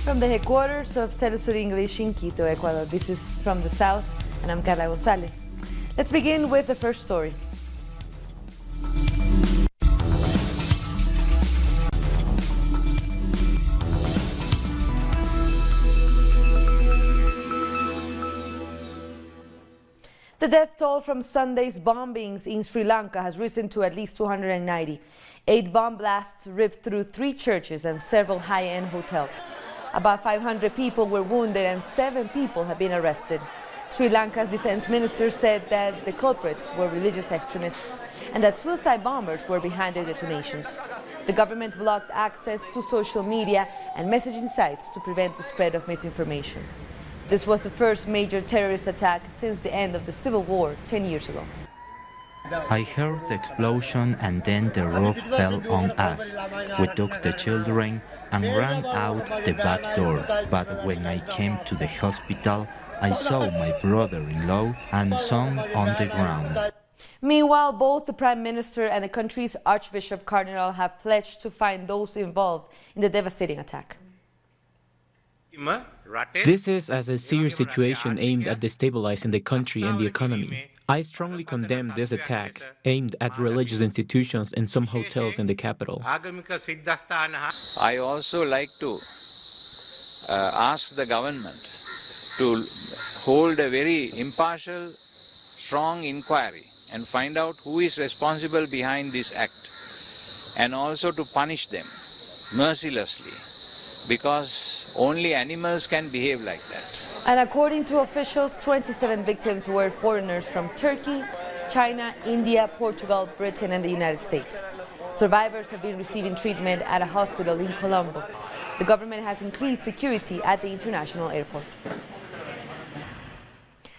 From the headquarters of Telesur English in Quito, Ecuador, this is From the South, and I'm Carla Gonzalez. Let's begin with the first story. The death toll from Sunday's bombings in Sri Lanka has risen to at least 290. 8 bomb blasts ripped through 3 churches and several high-end hotels. About 500 people were wounded and 7 people have been arrested. Sri Lanka's defense minister said that the culprits were religious extremists and that suicide bombers were behind the detonations. The government blocked access to social media and messaging sites to prevent the spread of misinformation. This was the first major terrorist attack since the end of the civil war 10 years ago. I heard the explosion and then the roof fell on us. We took the children and ran out the back door. But when I came to the hospital, I saw my brother-in-law and son on the ground. Meanwhile, both the Prime Minister and the country's Archbishop Cardinal have pledged to find those involved in the devastating attack. This is as a serious situation aimed at destabilizing the country and the economy. I strongly condemn this attack aimed at religious institutions in some hotels in the capital. I also like to ask the government to hold a very impartial, strong inquiry and find out who is responsible behind this act, and also to punish them mercilessly, because only animals can behave like that. And according to officials, 27 victims were foreigners from Turkey, China, India, Portugal, Britain and the United States. Survivors have been receiving treatment at a hospital in Colombo. The government has increased security at the international airport.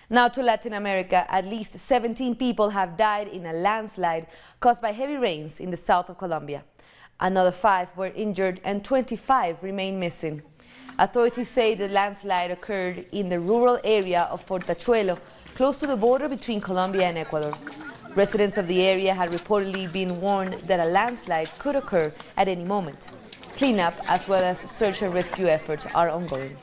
Now to Latin America. At least 17 people have died in a landslide caused by heavy rains in the south of Colombia. Another 5 were injured and 25 remain missing. Authorities say the landslide occurred in the rural area of Portachuelo, close to the border between Colombia and Ecuador. Residents of the area had reportedly been warned that a landslide could occur at any moment. Cleanup as well as search and rescue efforts are ongoing.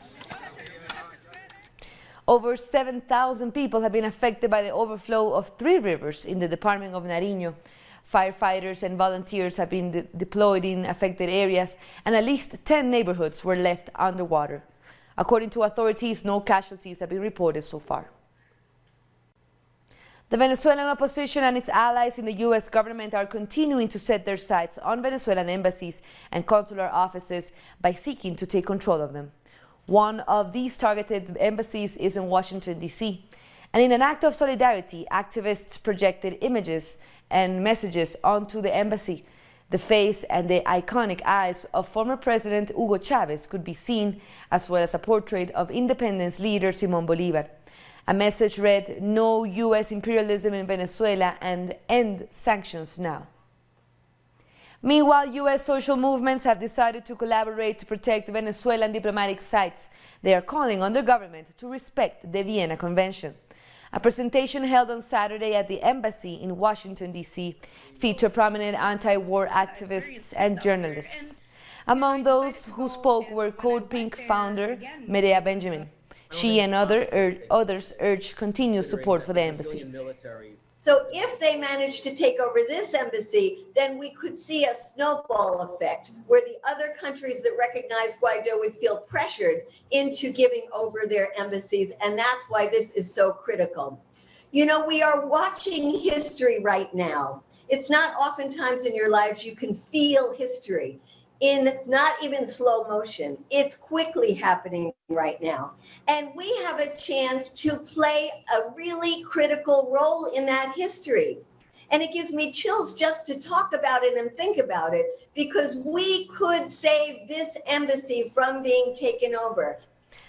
Over 7,000 people have been affected by the overflow of 3 rivers in the department of Nariño. Firefighters and volunteers have been deployed in affected areas, and at least 10 neighborhoods were left underwater. According to authorities, no casualties have been reported so far. The Venezuelan opposition and its allies in the U.S. government are continuing to set their sights on Venezuelan embassies and consular offices by seeking to take control of them. One of these targeted embassies is in Washington, D.C. And in an act of solidarity, activists projected images and messages onto the embassy. The face and the iconic eyes of former President Hugo Chavez could be seen, as well as a portrait of independence leader Simón Bolívar. A message read, "No U.S. imperialism in Venezuela and end sanctions now." Meanwhile, U.S. social movements have decided to collaborate to protect Venezuelan diplomatic sites. They are calling on their government to respect the Vienna Convention. A presentation held on Saturday at the embassy in Washington, D.C. featured prominent anti-war activists and journalists. Among those who spoke were Code Pink founder Medea Benjamin. She and others urged continued support for the embassy. So if they manage to take over this embassy, then we could see a snowball effect where the other countries that recognize Guaido would feel pressured into giving over their embassies. And that's why this is so critical. You know, we are watching history right now. It's not oftentimes in your lives you can feel history in not even slow motion. It's quickly happening right now. And we have a chance to play a really critical role in that history. And it gives me chills just to talk about it and think about it, because we could save this embassy from being taken over.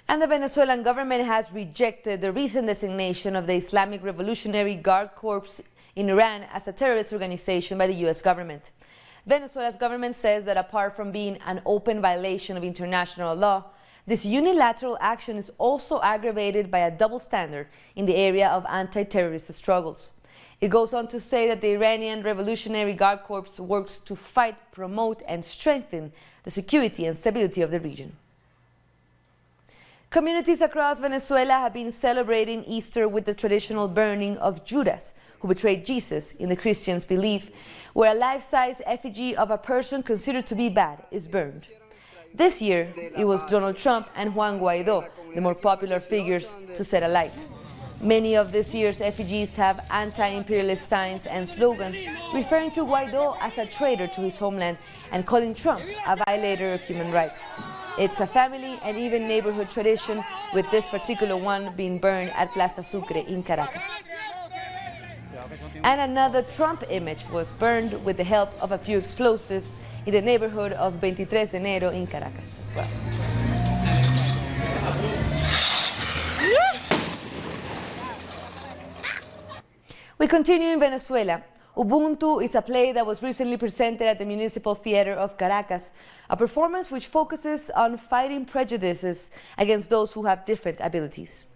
And the Venezuelan government has rejected the recent designation of the Islamic Revolutionary Guard Corps in Iran as a terrorist organization by the U.S. government. Venezuela's government says that apart from being an open violation of international law, this unilateral action is also aggravated by a double standard in the area of anti-terrorist struggles. It goes on to say that the Iranian Revolutionary Guard Corps works to fight, promote and strengthen the security and stability of the region. Communities across Venezuela have been celebrating Easter with the traditional burning of Judas, who betrayed Jesus in the Christians' belief, where a life-size effigy of a person considered to be bad is burned. This year, it was Donald Trump and Juan Guaidó, the more popular figures, to set alight. Many of this year's effigies have anti-imperialist signs and slogans referring to Guaidó as a traitor to his homeland and calling Trump a violator of human rights. It's a family and even neighborhood tradition, with this particular one being burned at Plaza Sucre in Caracas. And another Trump image was burned with the help of a few explosives in the neighborhood of 23 de Enero in Caracas as well. We continue in Venezuela. Ubuntu is a play that was recently presented at the Municipal Theater of Caracas, a performance which focuses on fighting prejudices against those who have different abilities.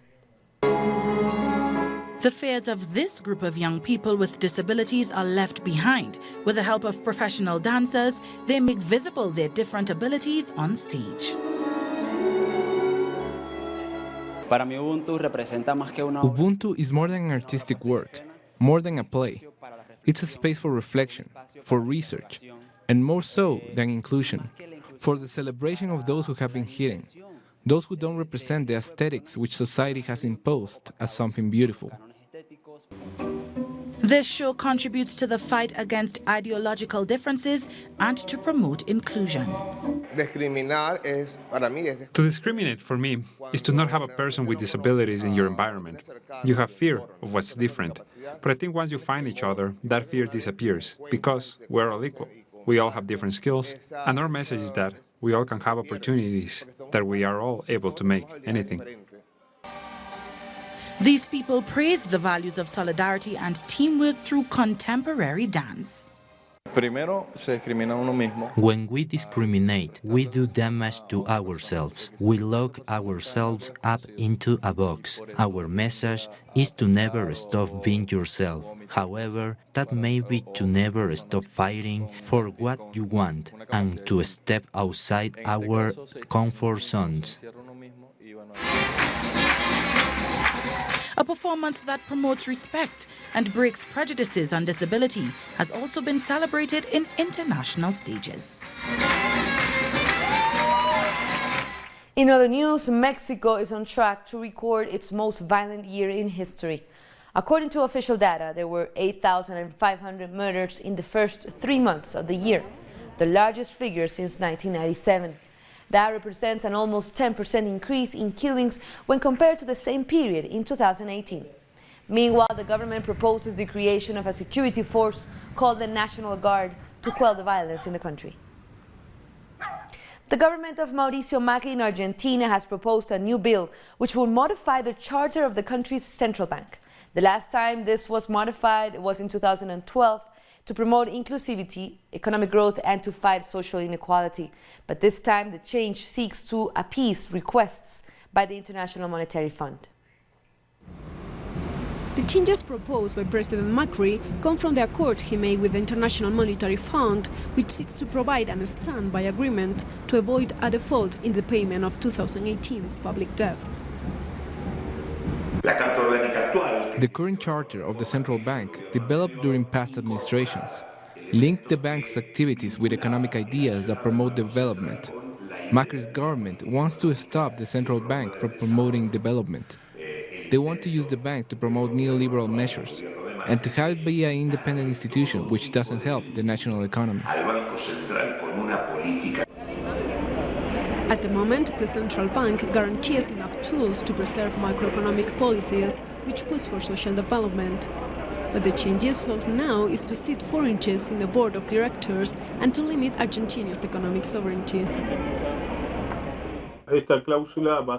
The fears of this group of young people with disabilities are left behind. With the help of professional dancers, they make visible their different abilities on stage. Ubuntu is more than an artistic work, more than a play. It's a space for reflection, for research, and more so than inclusion, for the celebration of those who have been hidden, those who don't represent the aesthetics which society has imposed as something beautiful. This show contributes to the fight against ideological differences and to promote inclusion. To discriminate, for me, is to not have a person with disabilities in your environment. You have fear of what's different. But I think once you find each other, that fear disappears, because we're all equal. We all have different skills, and our message is that we all can have opportunities, that we are all able to make anything. These people praised the values of solidarity and teamwork through contemporary dance. When we discriminate, we do damage to ourselves. We lock ourselves up into a box. Our message is to never stop being yourself. However, that may be to never stop fighting for what you want and to step outside our comfort zones. A performance that promotes respect and breaks prejudices on disability has also been celebrated in international stages. In other news, Mexico is on track to record its most violent year in history. According to official data, there were 8,500 murders in the first 3 months of the year, the largest figure since 1997. That represents an almost 10% increase in killings when compared to the same period in 2018. Meanwhile, the government proposes the creation of a security force called the National Guard to quell the violence in the country. The government of Mauricio Macri in Argentina has proposed a new bill which will modify the charter of the country's central bank. The last time this was modified was in 2012 to promote inclusivity, economic growth, and to fight social inequality. But this time the change seeks to appease requests by the International Monetary Fund. The changes proposed by President Macri come from the accord he made with the International Monetary Fund, which seeks to provide a standby agreement to avoid a default in the payment of 2018's public debt. The current charter of the central bank, developed during past administrations, linked the bank's activities with economic ideas that promote development. Macri's government wants to stop the central bank from promoting development. They want to use the bank to promote neoliberal measures and to have it be an independent institution which doesn't help the national economy. At the moment, the central bank guarantees enough tools to preserve macroeconomic policies, which push for social development. But the changes sought now is to seat foreigners in the board of directors and to limit Argentina's economic sovereignty.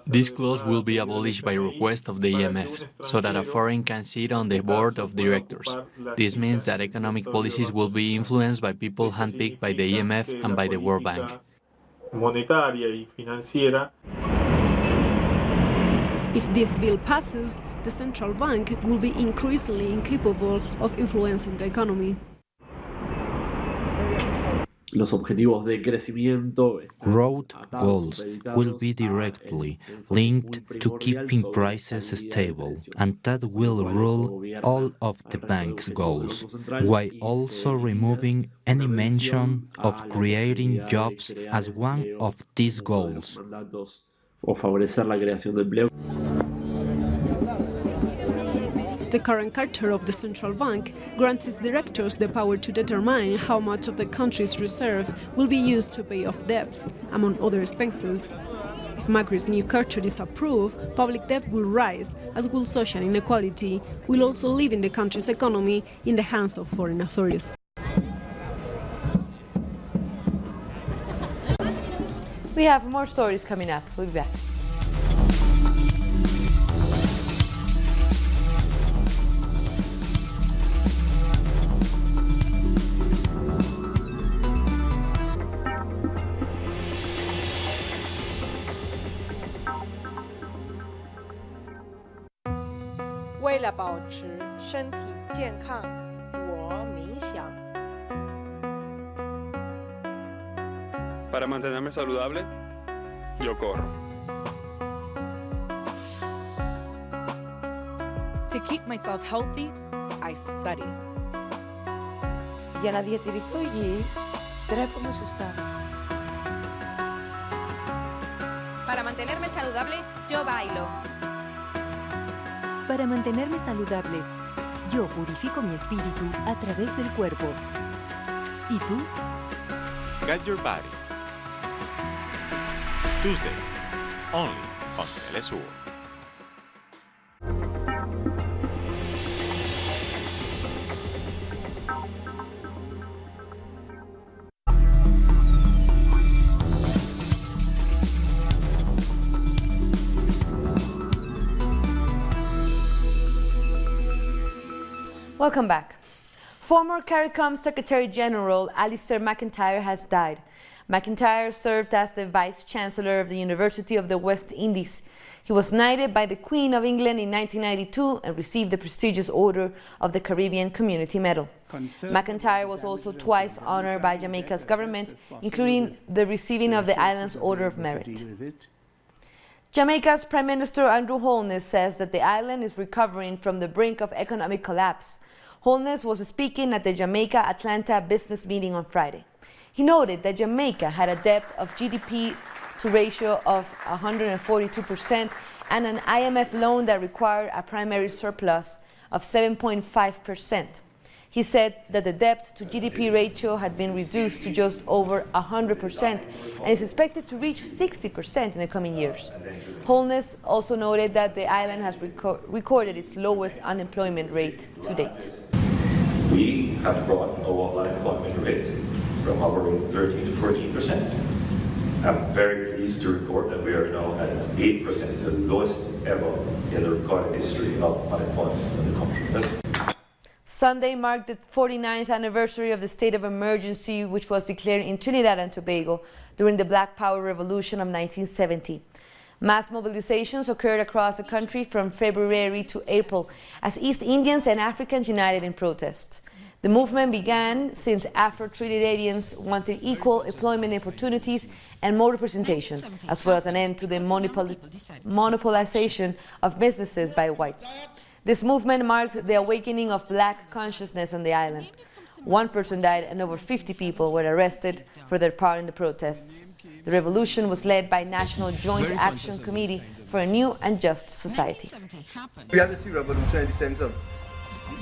This clause will be abolished by request of the IMF, so that a foreign can sit on the board of directors. This means that economic policies will be influenced by people handpicked by the IMF and by the World Bank. If this bill passes, the central bank will be increasingly incapable of influencing the economy. Growth goals will be directly linked to keeping prices stable, and that will rule all of the bank's goals, while also removing any mention of creating jobs as one of these goals. The current charter of the central bank grants its directors the power to determine how much of the country's reserve will be used to pay off debts, among other expenses. If Macri's new charter is approved, public debt will rise, as will social inequality, will also leaving the country's economy in the hands of foreign authorities. We have more stories coming up. We'll be back. Para mantenerme saludable, yo corro. To keep myself healthy, I study. Για να διατηρηθώ υγιής, τρέφομαι σωστά. Para mantenerme saludable, yo bailo. Para mantenerme saludable, yo purifico mi espíritu a través del cuerpo. ¿Y tú? Get your body. Tuesdays, only on Telesur. Welcome back. Former CARICOM Secretary General Alistair McIntyre has died. McIntyre served as the Vice Chancellor of the University of the West Indies. He was knighted by the Queen of England in 1992 and received the prestigious Order of the Caribbean Community Medal. McIntyre was also twice honored by Jamaica's government, including the receiving of the island's Order of Merit. Jamaica's Prime Minister Andrew Holness says that the island is recovering from the brink of economic collapse. Holness was speaking at the Jamaica-Atlanta business meeting on Friday. He noted that Jamaica had a debt of GDP to ratio of 142% and an IMF loan that required a primary surplus of 7.5%. He said that the debt to GDP ratio had been reduced to just over 100% and is expected to reach 60% in the coming years. Holness also noted that the island has recorded its lowest unemployment rate to date. We have brought our unemployment rate from hovering 13 to 14%. I'm very pleased to report that we are now at 8%, the lowest ever in the recorded history of unemployment in the country. Sunday marked the 49th anniversary of the state of emergency, which was declared in Trinidad and Tobago during the Black Power Revolution of 1970. Mass mobilizations occurred across the country from February to April as East Indians and Africans united in protest. The movement began since Afro-Trinidadians wanted equal employment opportunities and more representation, as well as an end to the monopolization of businesses by whites. This movement marked the awakening of black consciousness on the island. One person died and over 50 people were arrested for their part in the protests. The revolution was led by National Joint Action Committee for a New and Just Society. We have to see revolution in the sense of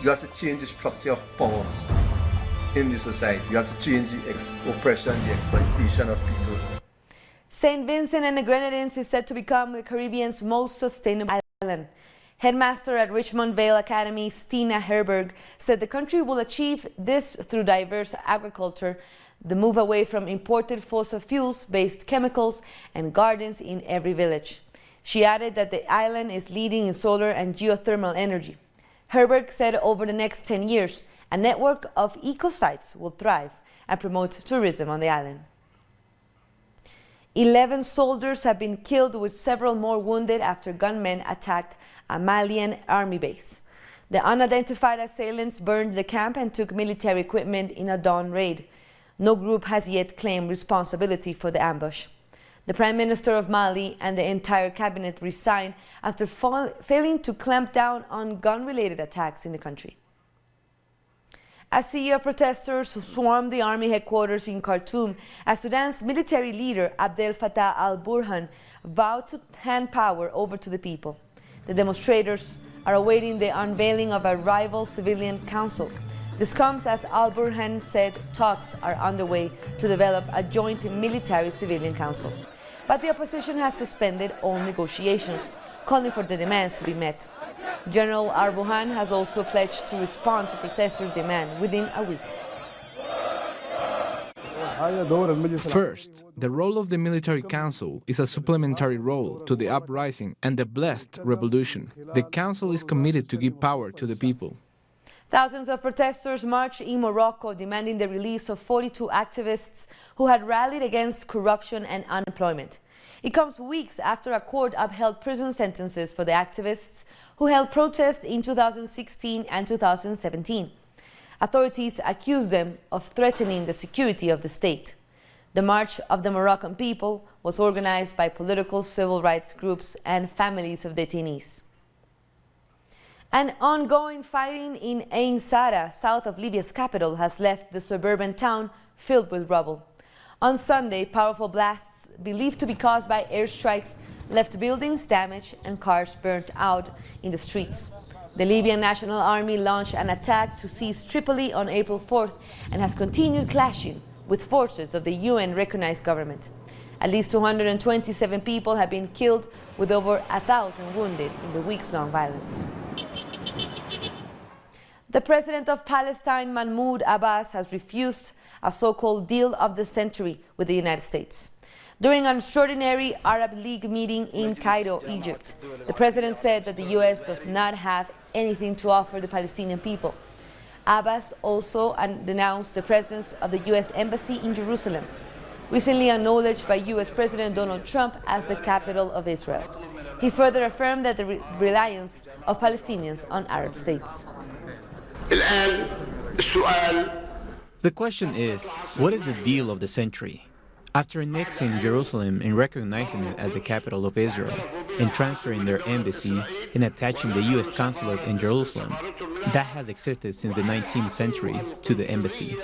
you have to change the structure of power in the society. You have to change the oppression, the exploitation of people. St. Vincent and the Grenadines is set to become the Caribbean's most sustainable island. Headmaster at Richmond Vale Academy, Stina Herberg, said the country will achieve this through diverse agriculture, the move away from imported fossil fuels-based chemicals, and gardens in every village. She added that the island is leading in solar and geothermal energy. Herberg said over the next 10 years, a network of eco-sites will thrive and promote tourism on the island. 11 soldiers have been killed with several more wounded after gunmen attacked a Malian army base. The unidentified assailants burned the camp and took military equipment in a dawn raid. No group has yet claimed responsibility for the ambush. The Prime Minister of Mali and the entire cabinet resigned after failing to clamp down on gun-related attacks in the country. A sea of protesters swarmed the army headquarters in Khartoum as Sudan's military leader Abdel Fattah al-Burhan vowed to hand power over to the people. The demonstrators are awaiting the unveiling of a rival civilian council. This comes as al-Burhan said talks are underway to develop a joint military-civilian council. But the opposition has suspended all negotiations, calling for the demands to be met. General al-Burhan has also pledged to respond to protesters' demand within a week. First, the role of the military council is a supplementary role to the uprising and the blessed revolution. The council is committed to give power to the people. Thousands of protesters marched in Morocco demanding the release of 42 activists who had rallied against corruption and unemployment. It comes weeks after a court upheld prison sentences for the activists who held protests in 2016 and 2017. Authorities accused them of threatening the security of the state. The March of the Moroccan People was organized by political civil rights groups and families of detainees. An ongoing fighting in Ain Sara, south of Libya's capital, has left the suburban town filled with rubble. On Sunday, powerful blasts believed to be caused by airstrikes left buildings damaged and cars burnt out in the streets. The Libyan National Army launched an attack to seize Tripoli on April 4th and has continued clashing with forces of the UN-recognized government. At least 227 people have been killed, with over 1,000 wounded in the weeks-long violence. The president of Palestine, Mahmoud Abbas, has refused a so-called deal of the century with the United States. During an extraordinary Arab League meeting in Cairo, Egypt, the president said that the U.S. does not have anything to offer the Palestinian people. Abbas also denounced the presence of the U.S. Embassy in Jerusalem, recently acknowledged by U.S. President Donald Trump as the capital of Israel. He further affirmed that the reliance of Palestinians on Arab states. The question is, what is the deal of the century? After annexing Jerusalem and recognizing it as the capital of Israel, and transferring their embassy and attaching the U.S. consulate in Jerusalem, that has existed since the 19th century to the embassy.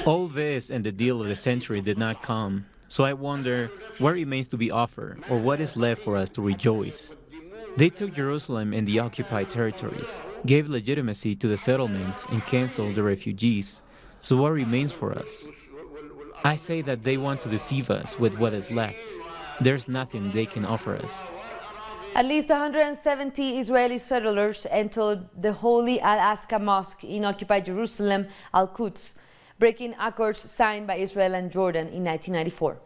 All this and the deal of the century did not come, so I wonder what remains to be offered, or what is left for us to rejoice. They took Jerusalem and the occupied territories, gave legitimacy to the settlements, and canceled the refugees. So what remains for us? I say that they want to deceive us with what is left. There's nothing they can offer us. At least 170 Israeli settlers entered the Holy Al-Aqsa Mosque in occupied Jerusalem, Al-Quds, breaking accords signed by Israel and Jordan in 1994.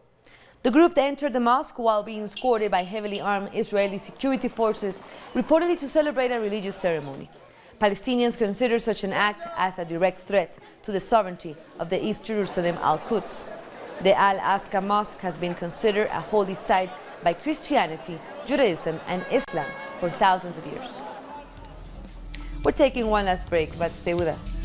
The group entered the mosque while being escorted by heavily armed Israeli security forces, reportedly to celebrate a religious ceremony. Palestinians consider such an act as a direct threat to the sovereignty of the East Jerusalem Al-Quds. The Al-Aqsa Mosque has been considered a holy site by Christianity, Judaism, and Islam for thousands of years. We're taking one last break, but stay with us.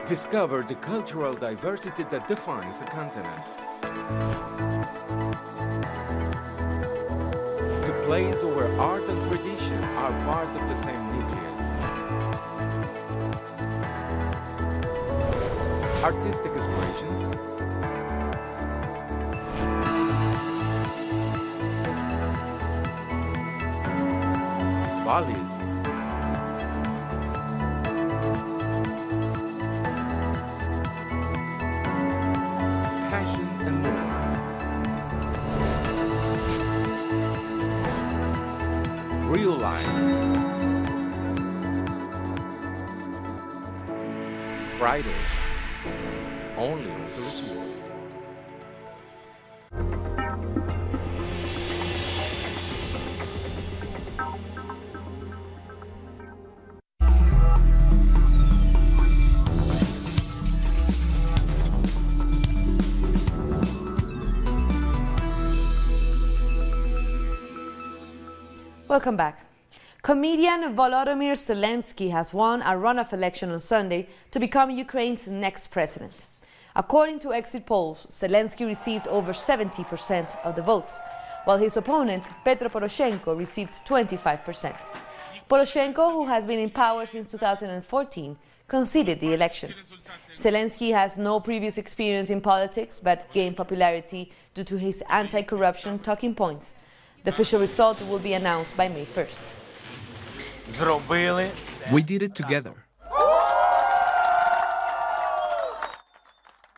Discover the cultural diversity that defines a continent. The place where art and tradition are part of the same nucleus. Artistic expressions, values, real life. Fridays, only on FtS. Welcome back. Comedian Volodymyr Zelensky has won a runoff election on Sunday to become Ukraine's next president. According to exit polls, Zelensky received over 70% of the votes, while his opponent, Petro Poroshenko, received 25%. Poroshenko, who has been in power since 2014, conceded the election. Zelensky has no previous experience in politics, but gained popularity due to his anti-corruption talking points. The official result will be announced by May 1st. We did it together.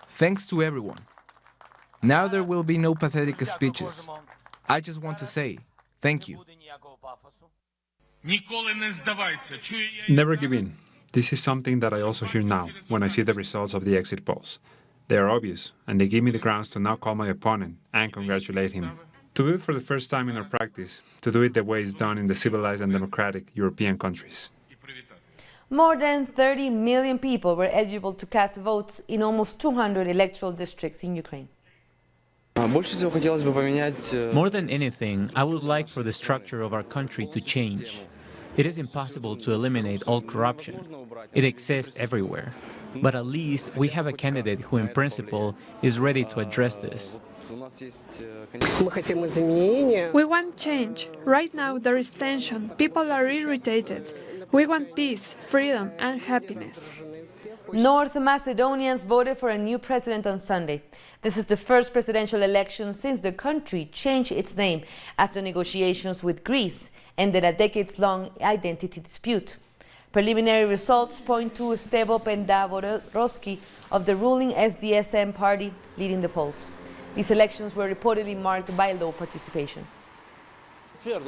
Thanks to everyone. Now there will be no pathetic speeches. I just want to say thank you. Never give in. This is something that I also hear now when I see the results of the exit polls. They are obvious, and they give me the grounds to now call my opponent and congratulate him. To do it for the first time in our practice, to do it the way it's done in the civilized and democratic European countries. More than 30 million people were eligible to cast votes in almost 200 electoral districts in Ukraine. More than anything, I would like for the structure of our country to change. It is impossible to eliminate all corruption. It exists everywhere. But at least we have a candidate who, in principle, is ready to address this. We want change. Right now there is tension. People are irritated. We want peace, freedom, and happiness. North Macedonians voted for a new president on Sunday. This is the first presidential election since the country changed its name after negotiations with Greece ended a decades-long identity dispute. Preliminary results point to Stevo Pendavorowski of the ruling SDSM party leading the polls. These elections were reportedly marked by low participation.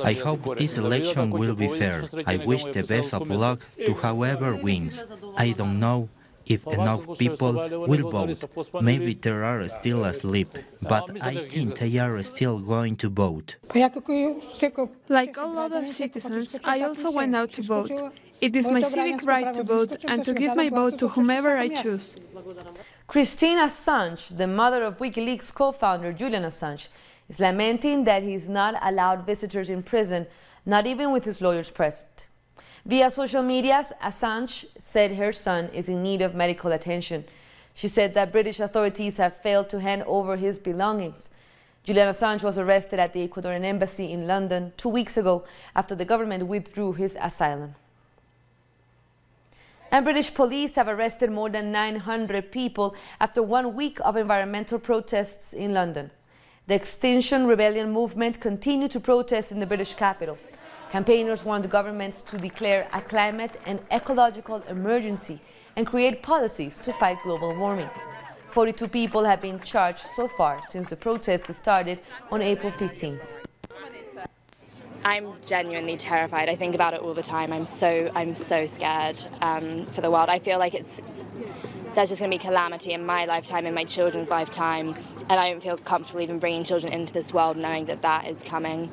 I hope this election will be fair. I wish the best of luck to whoever wins. I don't know if enough people will vote. Maybe they are still asleep, but I think they are still going to vote. Like all other citizens, I also went out to vote. It is my civic right to vote and to give my vote to whomever I choose. Christine Assange, the mother of WikiLeaks co-founder Julian Assange, is lamenting that he is not allowed visitors in prison, not even with his lawyers present. Via social media, Assange said her son is in need of medical attention. She said that British authorities have failed to hand over his belongings. Julian Assange was arrested at the Ecuadorian embassy in London 2 weeks ago after the government withdrew his asylum. And British police have arrested more than 900 people after 1 week of environmental protests in London. The Extinction Rebellion movement continued to protest in the British capital. Campaigners want governments to declare a climate and ecological emergency and create policies to fight global warming. 42 people have been charged so far since the protests started on April 15th. I'm genuinely terrified. I think about it all the time. I'm so scared for the world. I feel like there's just going to be calamity in my lifetime, in my children's lifetime, and I don't feel comfortable even bringing children into this world knowing that that is coming.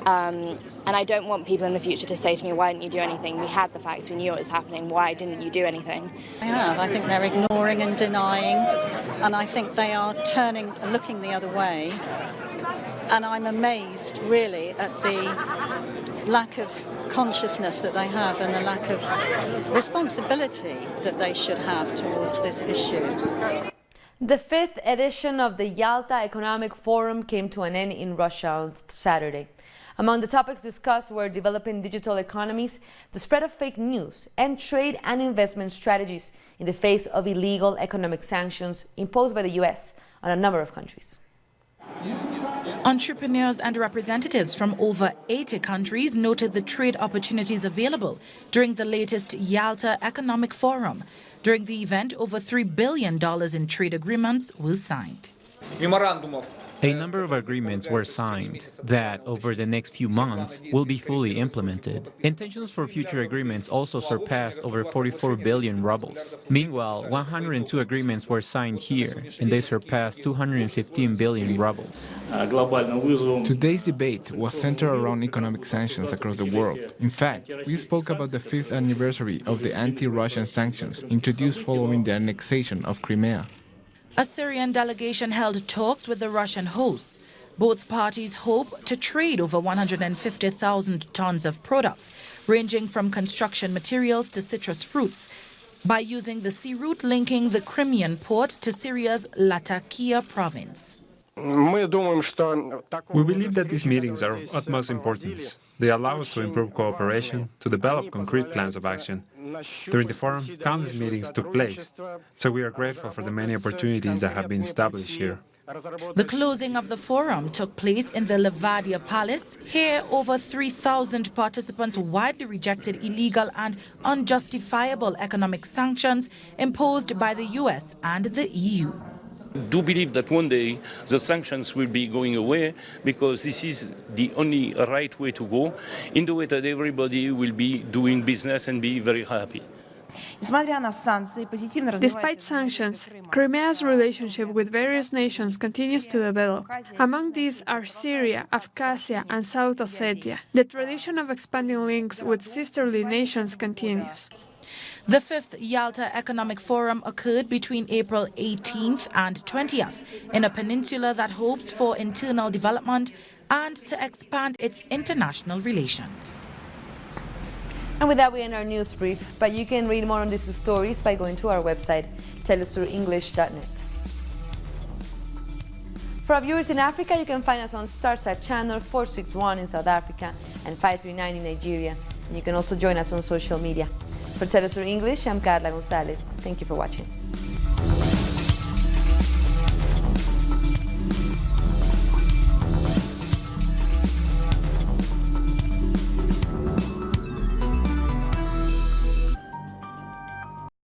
And I don't want people in the future to say to me, why didn't you do anything? We had the facts, we knew it was happening, why didn't you do anything? I think they're ignoring and denying, and I think they are looking the other way. And I'm amazed, really, at the lack of consciousness that they have and the lack of responsibility that they should have towards this issue. The 5th edition of the Yalta Economic Forum came to an end in Russia on Saturday. Among the topics discussed were developing digital economies, the spread of fake news, and trade and investment strategies in the face of illegal economic sanctions imposed by the U.S. on a number of countries. Entrepreneurs and representatives from over 80 countries noted the trade opportunities available during the latest Yalta Economic Forum. During the event, over $3 billion in trade agreements were signed. A number of agreements were signed that, over the next few months, will be fully implemented. Intentions for future agreements also surpassed over 44 billion rubles. Meanwhile, 102 agreements were signed here, and they surpassed 215 billion rubles. Today's debate was centered around economic sanctions across the world. In fact, we spoke about the 5th anniversary of the anti-Russian sanctions introduced following the annexation of Crimea. A Syrian delegation held talks with the Russian hosts. Both parties hope to trade over 150,000 tons of products, ranging from construction materials to citrus fruits, by using the sea route linking the Crimean port to Syria's Latakia province. We believe that these meetings are of utmost importance. They allow us to improve cooperation, to develop concrete plans of action. During the forum, countless meetings took place, so we are grateful for the many opportunities that have been established here. The closing of the forum took place in the Levadia Palace. Here, over 3,000 participants widely rejected illegal and unjustifiable economic sanctions imposed by the US and the EU. I do believe that one day the sanctions will be going away, because this is the only right way to go, in the way that everybody will be doing business and be very happy. Despite sanctions, Crimea's relationship with various nations continues to develop. Among these are Syria, Abkhazia, and South Ossetia. The tradition of expanding links with sisterly nations continues. The 5th Yalta Economic Forum occurred between April 18th and 20th in a peninsula that hopes for internal development and to expand its international relations. And with that, we end our news brief. But you can read more on these stories by going to our website, telesurenglish.net. For our viewers in Africa, you can find us on Starsat channel 461 in South Africa and 539 in Nigeria. And you can also join us on social media. For Telesur English, I'm Carla Gonzalez. Thank you for watching.